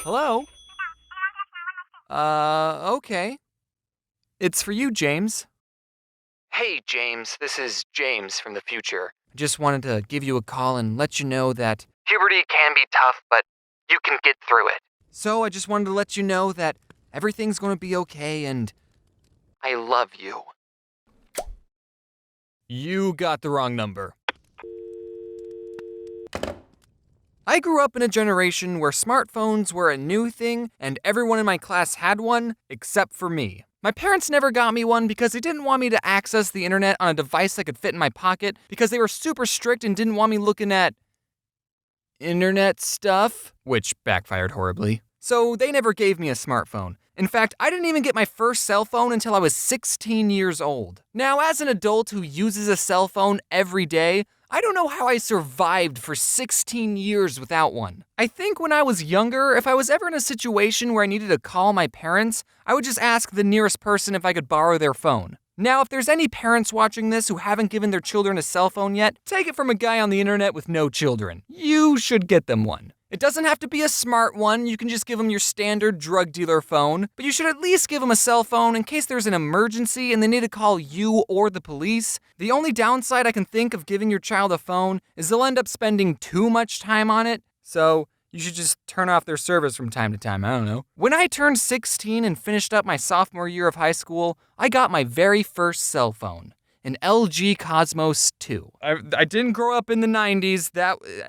Hello? Okay. It's for you, James. Hey, James. This is James from the future. I just wanted to give you a call and let you know that puberty can be tough, but you can get through it. So I just wanted to let you know that everything's gonna be okay and I love you. You got the wrong number. I grew up in a generation where smartphones were a new thing and everyone in my class had one, except for me. My parents never got me one because they didn't want me to access the internet on a device that could fit in my pocket because they were super strict and didn't want me looking at internet stuff, which backfired horribly. So they never gave me a smartphone. In fact, I didn't even get my first cell phone until I was 16 years old. Now, as an adult who uses a cell phone every day, I don't know how I survived for 16 years without one. I think when I was younger, if I was ever in a situation where I needed to call my parents, I would just ask the nearest person if I could borrow their phone. Now, if there's any parents watching this who haven't given their children a cell phone yet, take it from a guy on the internet with no children. You should get them one. It doesn't have to be a smart one, you can just give them your standard drug dealer phone, but you should at least give them a cell phone in case there's an emergency and they need to call you or the police. The only downside I can think of giving your child a phone is they'll end up spending too much time on it, so you should just turn off their service from time to time, I don't know. When I turned 16 and finished up my sophomore year of high school, I got my very first cell phone. An LG Cosmos 2. I didn't grow up in the 90s.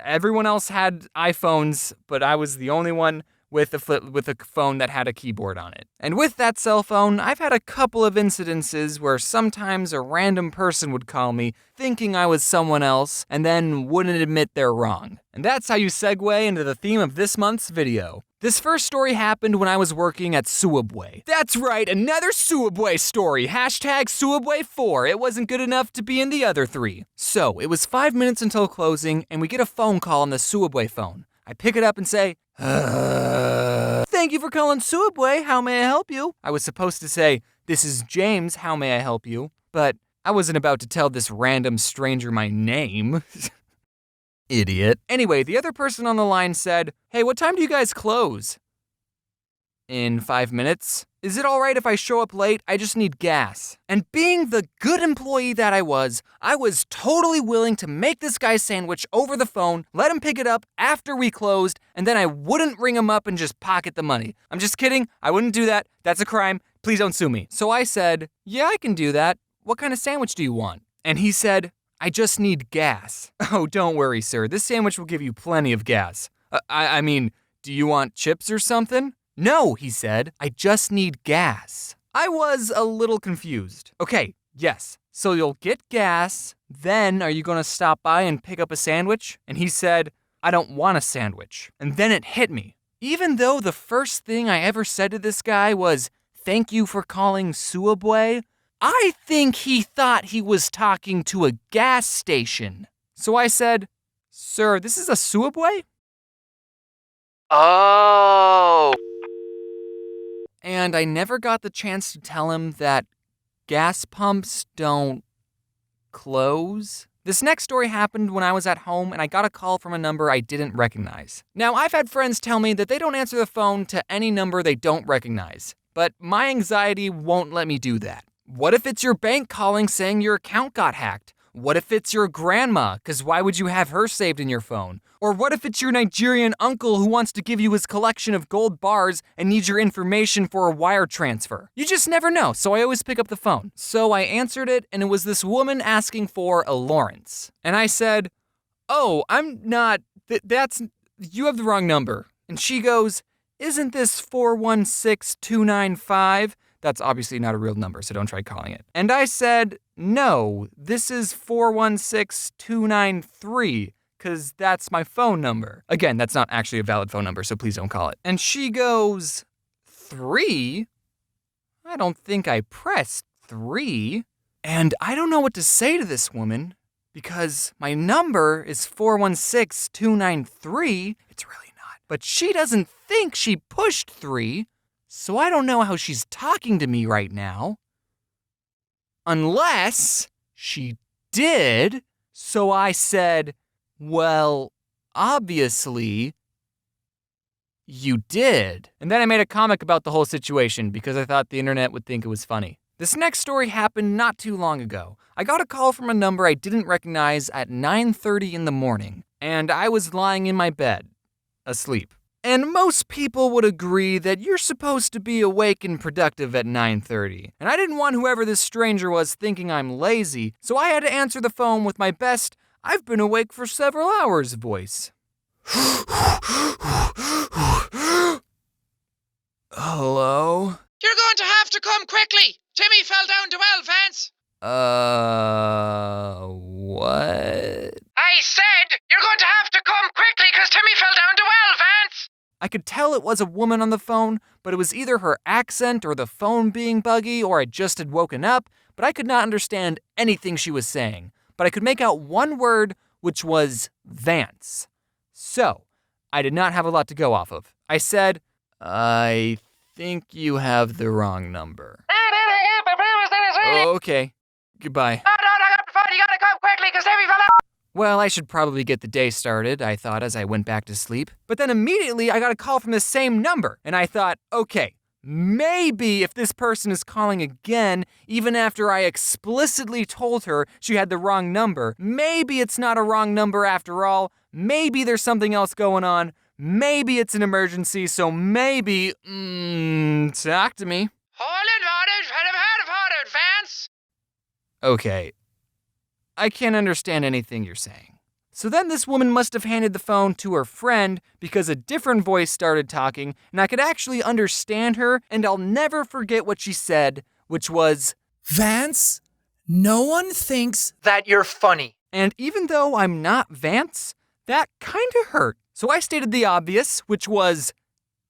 Everyone else had iPhones, but I was the only one with a phone that had a keyboard on it. And with that cell phone, I've had a couple of incidences where sometimes a random person would call me thinking I was someone else and then wouldn't admit they're wrong. And that's how you segue into the theme of this month's video. This first story happened when I was working at Subway. That's right, another Subway story. Hashtag Subway4. It wasn't good enough to be in the other three. So, it was 5 minutes until closing, and we get a phone call on the Subway phone. I pick it up and say, thank you for calling Subway. How may I help you? I was supposed to say, this is James. How may I help you? But I wasn't about to tell this random stranger my name. Idiot. Anyway, the other person on the line said, hey, what time do you guys close? In 5 minutes. Is it alright if I show up late? I just need gas. And being the good employee that I was totally willing to make this guy sandwich over the phone, let him pick it up after we closed, and then I wouldn't ring him up and just pocket the money. I'm just kidding. I wouldn't do that. That's a crime. Please don't sue me. So I said, yeah, I can do that. What kind of sandwich do you want? And he said, I just need gas. Oh, don't worry, sir. This sandwich will give you plenty of gas. I mean, do you want chips or something? No, he said. I just need gas. I was a little confused. Okay, yes. So you'll get gas, then are you gonna stop by and pick up a sandwich? And he said, I don't want a sandwich. And then it hit me. Even though the first thing I ever said to this guy was, thank you for calling Subway, I think he thought he was talking to a gas station. So I said, sir, this is a Subway? Oh. And I never got the chance to tell him that gas pumps don't close. This next story happened when I was at home and I got a call from a number I didn't recognize. Now, I've had friends tell me that they don't answer the phone to any number they don't recognize, but my anxiety won't let me do that. What if it's your bank calling saying your account got hacked? What if it's your grandma? Because why would you have her saved in your phone? Or what if it's your Nigerian uncle who wants to give you his collection of gold bars and needs your information for a wire transfer? You just never know, so I always pick up the phone. So I answered it, and it was this woman asking for a Lawrence. And I said, oh, I'm not, you have the wrong number. And she goes, isn't this 416295? That's obviously not a real number, so don't try calling it. And I said, no, this is 416293, because that's my phone number. Again, that's not actually a valid phone number, so please don't call it. And she goes, 3? I don't think I pressed 3. And I don't know what to say to this woman, because my number is 416293. It's really not. But she doesn't think she pushed 3. So I don't know how she's talking to me right now. Unless she did. So I said, well, obviously, You did? And then I made a comic about the whole situation because I thought the internet would think it was funny. This next story happened not too long ago. I got a call from a number I didn't recognize at 9:30 in the morning, and I was lying in my bed, asleep. And most people would agree that you're supposed to be awake and productive at 9:30. And I didn't want whoever this stranger was thinking I'm lazy, so I had to answer the phone with my best, "I've been awake for several hours" voice. Hello? You're going to have to come quickly. Timmy fell down the well, Vance. What? I said you're going to have to come quickly because Timmy fell down the well, Vance. I could tell it was a woman on the phone, but it was either her accent or the phone being buggy or I just had woken up, but I could not understand anything she was saying. But I could make out one word, which was Vance. So, I did not have a lot to go off of. I said, "I think you have the wrong number." Okay, goodbye. No, I got the phone. You gotta come quickly because Timmy fell down. Well, I should probably get the day started, I thought as I went back to sleep. But then immediately I got a call from the same number, and I thought, okay, maybe if this person is calling again, even after I explicitly told her she had the wrong number, maybe it's not a wrong number after all. Maybe there's something else going on. Maybe it's an emergency, so maybe, talk to me. Vance. Okay, I can't understand anything you're saying. So then this woman must have handed the phone to her friend because a different voice started talking and I could actually understand her, and I'll never forget what she said, which was, "Vance, no one thinks That you're funny. and even though I'm not Vance, that kinda hurt. So I stated the obvious, which was,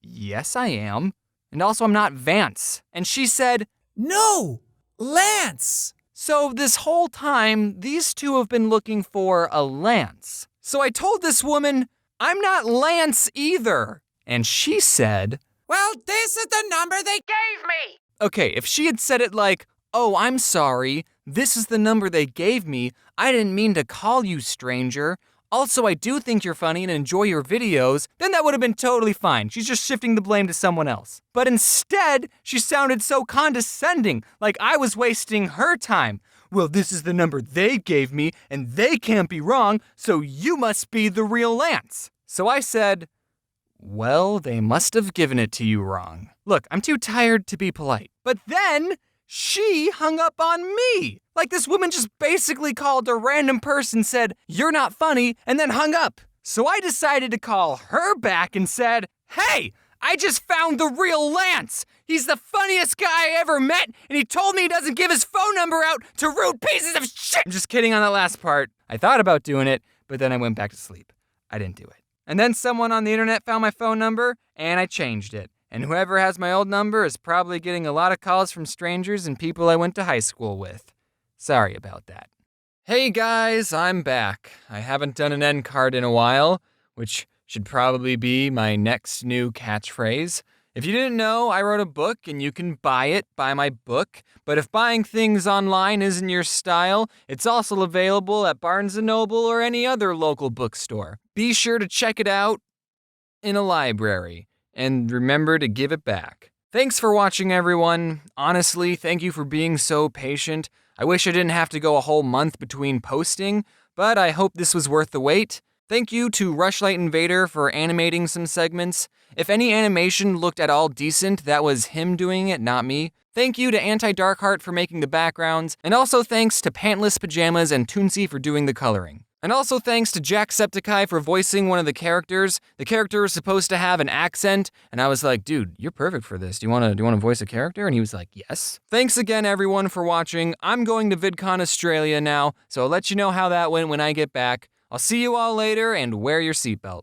yes, I am. And also I'm not Vance. And she said, no, Lance." so this whole time, these two have been looking for a Lance. So I told this woman, I'm not Lance either. And she said, "Well, this is the number they Gave me. okay, if she had said it like, oh, I'm sorry, this is the number they gave me. I didn't mean to call you, stranger. Also, I do think you're funny and enjoy your videos, then that would have been totally fine. She's just shifting the blame to someone else. But instead, she sounded so condescending, like I was wasting her time. Well, this is the number they gave me, and they can't be wrong, so you must be the real Lance. So I said, well, they must have given it to you wrong. Look, I'm too tired to be polite. But then she hung up on me. Like this woman just basically called a random person, said, you're not funny, and then hung up. So I decided to call her back and said, hey, I just found the real Lance. He's the funniest guy I ever met, and he told me he doesn't give his phone number out to rude pieces of shit. I'm just kidding on that last part. I thought about doing it, but then I went back to sleep. I didn't do it. And then someone on the internet found my phone number, and I changed it. And whoever has my old number is probably getting a lot of calls from strangers and people I went to high school with. Sorry about that. Hey guys, I'm back. I haven't done an end card in a while, which should probably be my next new catchphrase. If you didn't know, I wrote a book and you can buy my book. But if buying things online isn't your style, it's also available at Barnes & Noble or any other local bookstore. Be sure to check it out in a library. And remember to give it back. Thanks for watching, everyone. Honestly, thank you for being so patient. I wish I didn't have to go a whole month between posting, but I hope this was worth the wait. Thank you to Rushlight Invader for animating some segments. If any animation looked at all decent, that was him doing it, not me. Thank you to Anti-Darkheart for making the backgrounds, and also thanks to Pantless Pajamas and Toonsy for doing the coloring. And also thanks to Jacksepticeye for voicing one of the characters. The character was supposed to have an accent, and I was like, dude, you're perfect for this. Do you want to voice a character? And he was like, yes. Thanks again, everyone, for watching. I'm going to VidCon Australia now, so I'll let you know how that went when I get back. I'll see you all later, and wear your seatbelt.